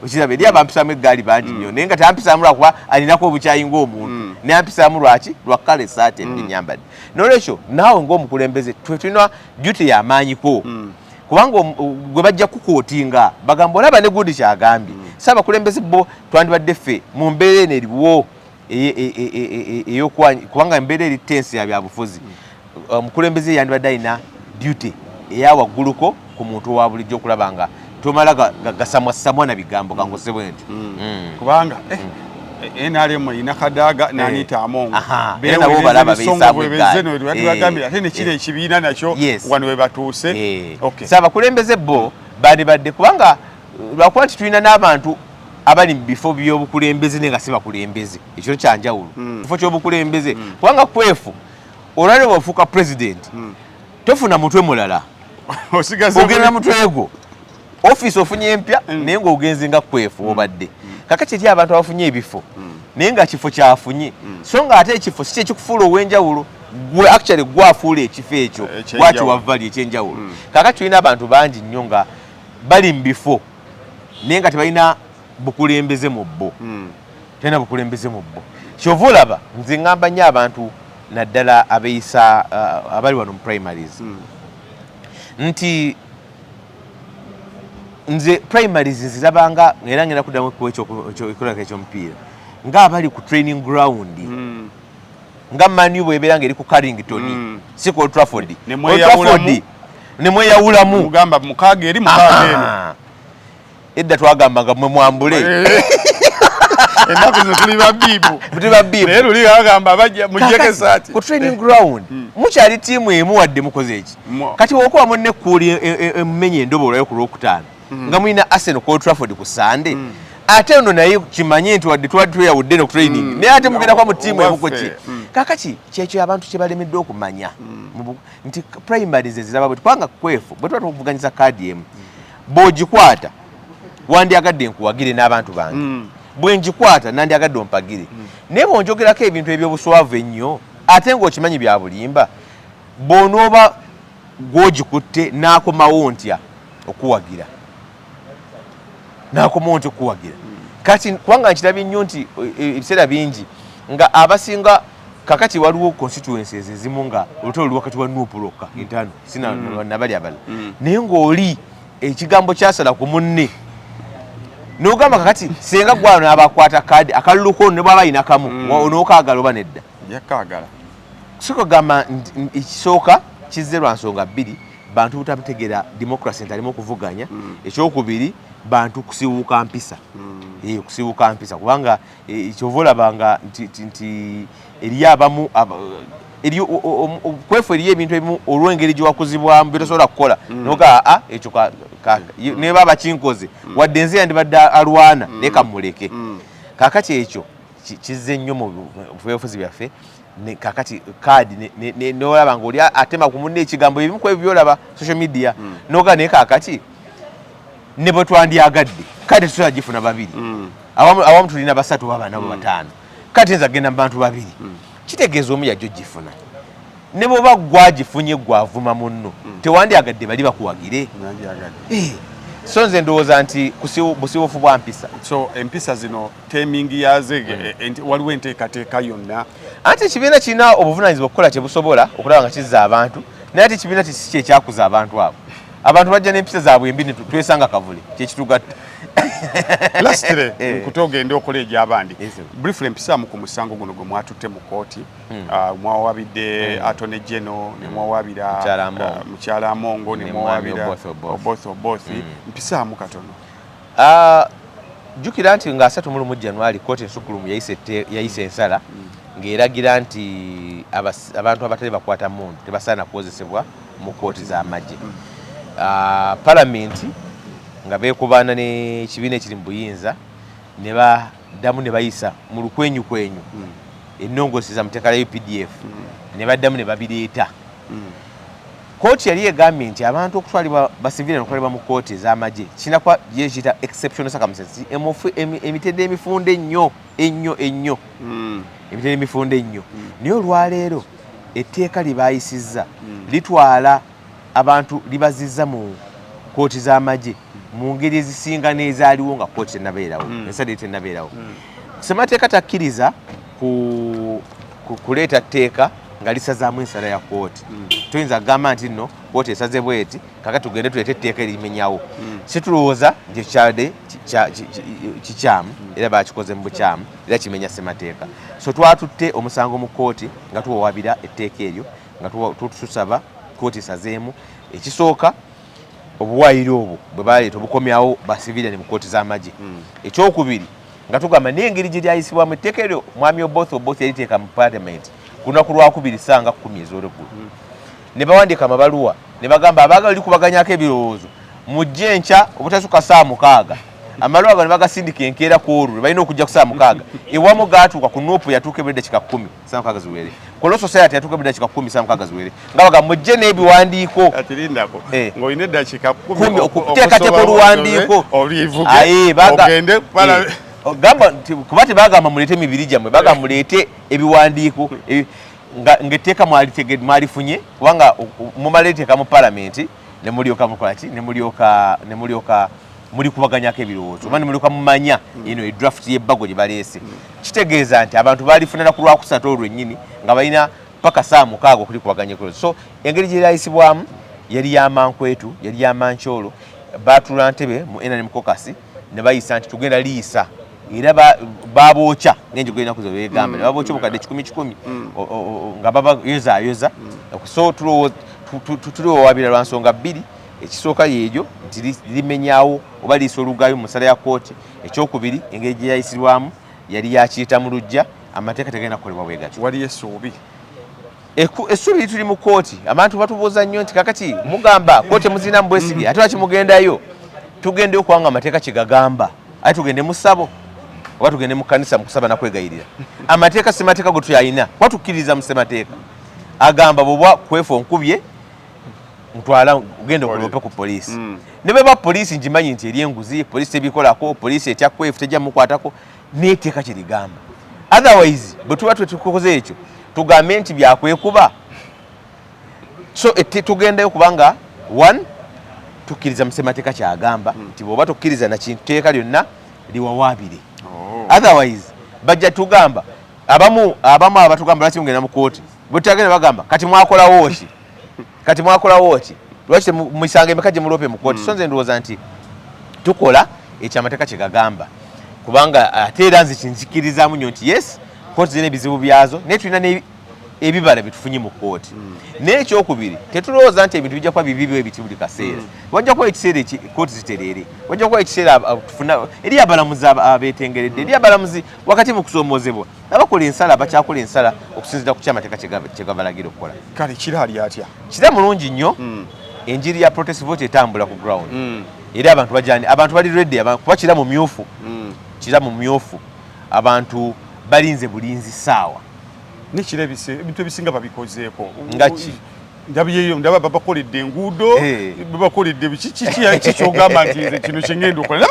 okiraba eri abampisaamu eggaali bangi nnyo naye nga tampisaamu lwakuba alinako obukyayi ng'omuntu naye ampisaamu lwaki lwa kkala essaati ennyambadde n'olwekyo naawe ng'omukulembeze twe tulina duty y'amaanyiko kubanga gwe bajja kukootinga bagamba olaba ne gundi kyagambye saabakulembeze bo twandibadde ffe mu mbeera eno eriwo kubanga embeera eri tensi ya byabufuzi omukulembeze yandibadde alina duty eyawagguluko ku muntu wa bulijjo okulaba nga tomala gasamwasamwa na bigambo kangose bwenti kubanga NRM ina kadaga nanita amongo bera bo balaba bagambira ate nekire ekibiina nakyo wano we batuuse saba kulembeze bo bali badde kubanga lwakuba nti tulina n'abantu abali mu bifo by'obukulembeze nenga si bakulembeze ekyo kyanjawulo kifo ky'obukulembeze kubanga kwefu olwale bw'ofuuka president tofuna mutwe mulala ogenda mutwe gwo office ofunye empya naye ng'ogenze nga kwefu obadde kakati eri abantu abafunye ebifo naye nga kifo kyafunye so nga ate ekifo si kyekikufuula ow'enjawulo gwe actually gwafuula ekifo ekyo gwakiwavali ekyenjawulo kakati tulina abantu bangi nnyo nga bali mu bifo naye nga tebalina bukulembeze mu bbo tena bukulembeze mu bbo kyova olaba nze ŋŋamba nnyo abantu naddala abeeyisa abali wano mu primaries nti nze primaries nzirabanga era ngenda kuddamu ekikola ekyomupiira ng'abali ku training ground nga Manu bw'ebeera ng'eri ku Carrington si ku Old Trafford nemweyawulamu mugamba mukaaga eri mukaaga eno edda twagambanga mmwe mwambule ennaku zino tuli babbiibu naye luli bagamba bajja mujjeko esaati ku training ground mukyali ttiimu emu wadde mukoze eki kati wokuba munne kuuli emumenya endobolo ku Lwokutaano nga mulina Arsenal ku Old Trafford ku Sande ate ono naye kimanye nti wadde twali tweyawudde no training naye ate mugenda kwa mu ttiimu emuko ki kakati kyekyo abantu kye balemeddwe okumanya nti primaries eziraba bwe kubanga kwefu bwe tuba tuvuganyisa kaadi emu bw'ogikwata wandyagadde nkuwagire n'abantu bange bwe ngikwata nandyagadde ompagire naye bw'onjogerako ebintu ebyobuswavu ennyo ate ng'okimanyi bya bulimba bw'onooba gw'ogikutte n'akomawo ntya okuwagira kati kubanga nkirabye nnyo nti ebiseera bingi nga abasinga kakati waliwo constituencies ezimu nga olutalo luli wakati wa Nuupuloka intano sinabali abala naye ng'oli ekigambo kyasala ku munne n'ogamba kakati senga gwano n'abakwata kaadi akaluluko ne bw'aba ayina kamu onookaagala oba nedda yakaagala sikogamba ekisooka kizze lwa nsonga bbiri bantu butategeera democracy ntalimu okuvuganya ekyokubiri bantu kusibuuka mpisa kusibuuka mpisa kubanga kyova olabanga nti eriyo abamu kwefu eriyo ebintu ebimu olw'engeri gyewakuzibwamu byotosobola kukola noga ekyo neba abakinkoze wadde nze yandibadde alwana naye kamuleke kakati ekyo kizze nnyo mu byobufuzi byaffe kakati kaadi nolaba nga oli atema ku munne ekigambo ebimu ku ebyo byolaba social media noga naye kakati ne bwe twandyagadde kati tusobola gifuna babiri awamu tulina basatu baba nabo bataano kati nza genda mu bantu babiri kitegeeza omu yajjo gifuna ne bwoba gwagifunye gwavuma munno tewandyagadde bali bakuwagire so nze ndowooza nti busibufu bwa mpisa so empisa zino temingi yaze waliwo enteekateeka yonna anti ekibiina kirina obuvunaanyizibwa okukola kye busobola okulaba nga kizza abantu naye ate ekibiina si kyekyakuza abantu abo abantu bajja n'empisa zaabwe embi twesanga kavule kyekitugatta lastire kutogenda okola egy'abandi briefly mpisaamu ku musango guno gwe mwatutte mu kooti mwawabidde Attorney General ne mwawabira Mukyala Amongo ne mwawabira Oboth mpisaamu katono jjukira nti nga 31 January kooti ensukulumu yayise ensala ng'eragira nti abantu abatali bakwata mmundu tebasaana kukozesebwa mu kooti z'amagye palamenti nga beekubaana n'ekibiina ekiri mu buyinza ne baddamu ne bayisa mu lukwenyukwenyu ennongoosi za muteeka lya UPDF ne baddamu ne babireeta kooti yali egambye nti abantu okutwalibwa basivile n'okutwalibwa mu kooti ez'amagye kirina kuba yekiyita exceptional circumstances emitendera emifunda ennyo emitendera emifunda ennyo naye olwaleero etteeka lye baayisizza litwala abantu libazizza mu kooti z'amagye mu ngeri ezisinga n'ezaaliwo nga kooti tennabeerawo ensala tennabeerawo ssemateeka takkiriza kuleeta tteeka nga lisazaamu ensala ya kooti tuyinza kugamba nti nno kooti esaze bweti kakati tugende tuleete etteeka erimenyawo situlowooza nti ekyade kikyamu era bakikoze mu bukyamu era kimenya ssemateeka so twatutte omusango mu kooti nga tuwawabira etteeka eryo nga tusaba kooti esazeemu ekisooka obuwaayiro obwo bwe baleeta obukomyawo ba civilian mu kooti z'amagye. Ekyokubiri nga tugamba n'engeri gye lyayisibwamu etteeka eryo mwami Oboth yaliteeka mu parliament ku lunaku lwakubiri ssanga 10 ez'olweggulo. Ne bawandiika amabaluwa ne bagamba abaagala likubaganyako ebirowoozo mujje enkya obutasukka ssaawa 6. Amaluwa gano bagasindika enkeera ku olwo balina okujja ku ssaawa 6. Ewamu gaatuuka ku Nuupu yatuuka ebula eddakiika 10 ssaawa 6 ziwere. Kolo Society yatuuka ebula eddakiika 10 ssaawa 6 ziwere. Nga bagamba mujje n'ebiwandiiko. Atirindako. Ng'olina eddakiika 10 okuteekateeka oluwandiiko. Olivuge. Ogende pala. Gamba kuba tebagamba muleete emibiri gyammwe bagamba muleete ebiwandiiko ng'etteeka mwalifunye kubanga mumala etteeka mu palamenti ne mulyoka mukola ki ne mulyoka muli kubaganyako ebirowoozo oba ne mulyoka mumanya eno edraft y'ebbago gye baleese. Kitegeeza nti abantu baalifunira ku Lwakusatu olwennyini nga balina paka ssaawa 6 okuli kubaganya ekirowoozo. So engeri gye lyayisibwamu yali y'amankwetu yali y'amankyolo baatula Ntebe mu NRM kokasi ne bayisa nti tugenda liisa era babookya ng'enjogo erinaku ze beegamba ne babookya obukadde 10 nga baba yoza. So tuliwowabira lwa nsonga bbiri. Ekisooka yeejo nti limenyaawo oba liisa olugaayo mu nsala ya kooti. Ekyokubiri engeri gye yayisibwamu yali yakiyita mu luggya amateeka tegenda kukolebwa bwe gatyo. Waliyo essuubi. Essuubi tuli mu kooti abantu batubuuza nnyo nti kakati mugamba kooti muzinamu bwesige ate lwaki mugendayo? Tugendeyo kubanga amateeka kye gagamba ate tugende mu ssabo oba tugende mu kkanisa mu kusaba nakwegayirira. Amateeka ssemateeka go tuyalina kuba tukkiririza mu ssemateeka agamba bw'oba kwefa onkubye ntwala ugenda okulope ku poliisi. Ne bwe ba poliisi ngimanyi nti eri enguzi poliisi tebikolako poliisi etya kwefu tejja mukwatako n'etteeka kye ligamba. Otherwise bwe tuba tukoze ekyo tugambe nti byakwekuba. So tugendayo kubanga one tukkiriza mu ssemateeka kyagamba nti bw'oba tukkiriza na kintu teeka lyonna liwawaabire. Otherwise bajja tugamba abamu abatugamba lwaki mugenda mu kooti bwe tutagenda bagamba kati mwakolawo ki kati mwakolawo ki lwaki muisanga emeka gye mulope mu kooti. So nze ndowooza nti tukola ekyamateeka kye gagamba kubanga ate era nze kinzikirizaamu nnyo nti yes kooti zirina ebizibu byazo naye tulina ebibala bitufunye mu kooti. N'ekyokubiri tetulowooza nti ebintu bijja kuba bibi ebiti buli kaseera. Wajja kuba ekiseera kooti zitereere wajja kuba ekiseera tufuna eri abalamuzi abeetengeredde eri abalamuzi wakati mu kusoomoozebwa abakola ensala bakyakola ensala okusinziira ku kyamateeka kye gabalagira okukola. Kale kiraali atya? Kira mulungi nnyo. Enjiri ya protest vote etambula ku ground era abantu bali ready kuba kira mu myufu abantu balinze bulinzi ssaawa. Nekirebise ebintu ebisinga babikozeeko ngaki ndaba babakoledde enguudo babakoledde kikyogamba nti nze kino kyengenda okola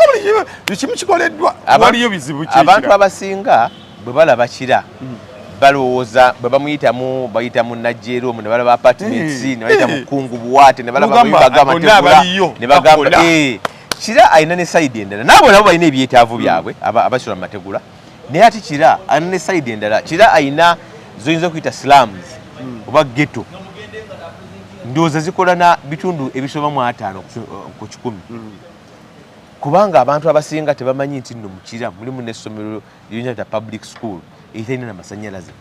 kimu kikoleddwa waliyo bizibu ki? Abantu abasinga bwe balaba kira balowooza bwe bayitamu Najjeero ne balaba apartments ne bayita Mukungu Buwaate ne balaba Mategula ne bagamba kira alina ne sayidi endala nabo balina ebyetaavu byabwe abasula mu Mategula naye ate kira alina ne sayidi endala kira alina zoyinza okuyita slums oba ghetto ndowooza zikola na bitundu ebisoba mu 5 ku 100 kubanga abantu abasinga tebamanyi nti nno mukira mulimu n'essomero ly'onyata public school eritalina na masannyalaze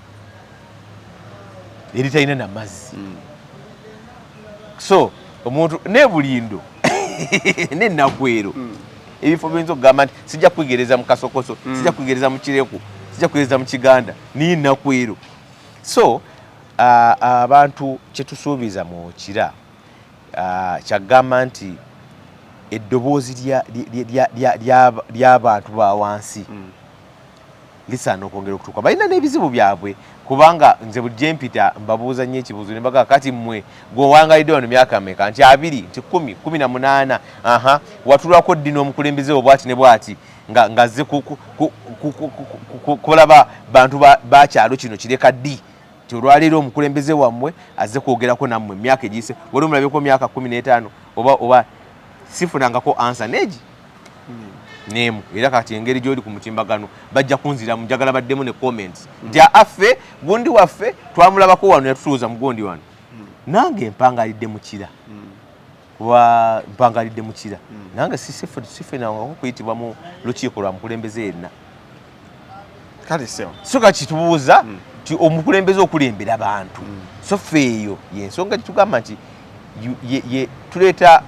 eritalina na mazzi. So omuntu ne Bulindo ne Nakwero ebifo byinza okugamba nti sijja kuyigereza mu Kasokoso sijja kuyigereza mu Kireku sijja kuyigereza mu Kiganda ni Nakwero. So abantu kyetusuubiza mu kira kyagamba nti eddoboozi ly'abantu ba wansi lisaana okwongera okutuuka. Balina n'ebizibu byabwe kubanga nze bulijje mpita mbabuuza nnyo ekibuuzo ne bagamba kati mmwe gwewangalidde wano myaka mmeka nti 2 nti 10 18 watulwako ddi n'omukulembeze we bwati ne bwati nga zze kulaba bantu bakyalo kino kireka ddi nti olwaleero omukulembeze wammwe azze kwogerako nammwe emyaka egiyise wali omulabyeko myaka 15 oba sifunangako ansa neegi nemu era kati engeri gy'oli ku mutimbagano bajja kunzira njagala baddemu ne comments nti affe gundi waffe twamulabako wano yatutuuza mugondi wano nange mpangalidde mukira mpangalidde mukira nange sifenangako kuyitibwa mu lukiiko lwa mukulembeze yenna. Kale sewa so kati tubuuza nti omukulembeze okulembera abantu so ffe eyo yensonga titugamba nti tuleeta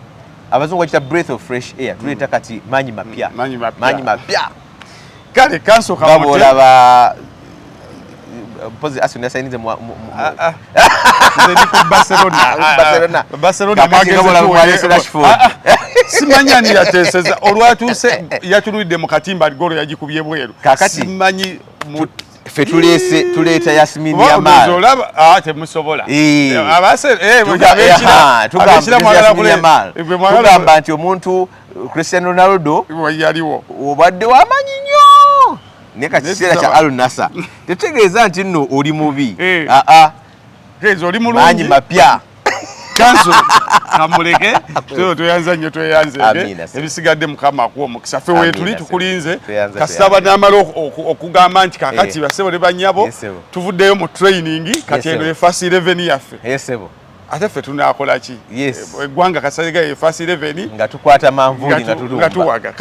abazungu bakita breath of fresh air tuleeta kati maanyi mapya maanyi mapya kale kansooka gabolaba mpozi asoni asainize mu Barcelona simanyani yateeseza olwatuuse yatulwidde mu katimba golo yagikubye bweru simanyi ffe tuleeta Yasmin Yamal temusobola tugamba nti omuntu Cristiano Ronaldo yaliwo obadde wamanyi nnyo naye ka kiseera kya Al Nassr tetegeeza nti nno oli mubi oli mulungi maanyi mapya kanso kamuleke tweyanza nnyo tweyanzege ebisigadde mukama akuwa omukisa ffe weetuli tukulinze kasaba n'amala okugamba nti kakati basebo ne banyabo tuvuddeyo mu training kati eno ye first 11 yaffe ate ffe tunaakola ki eggwanga kasaliga ye first 11 nga tukwata manvuuli nga tuwaga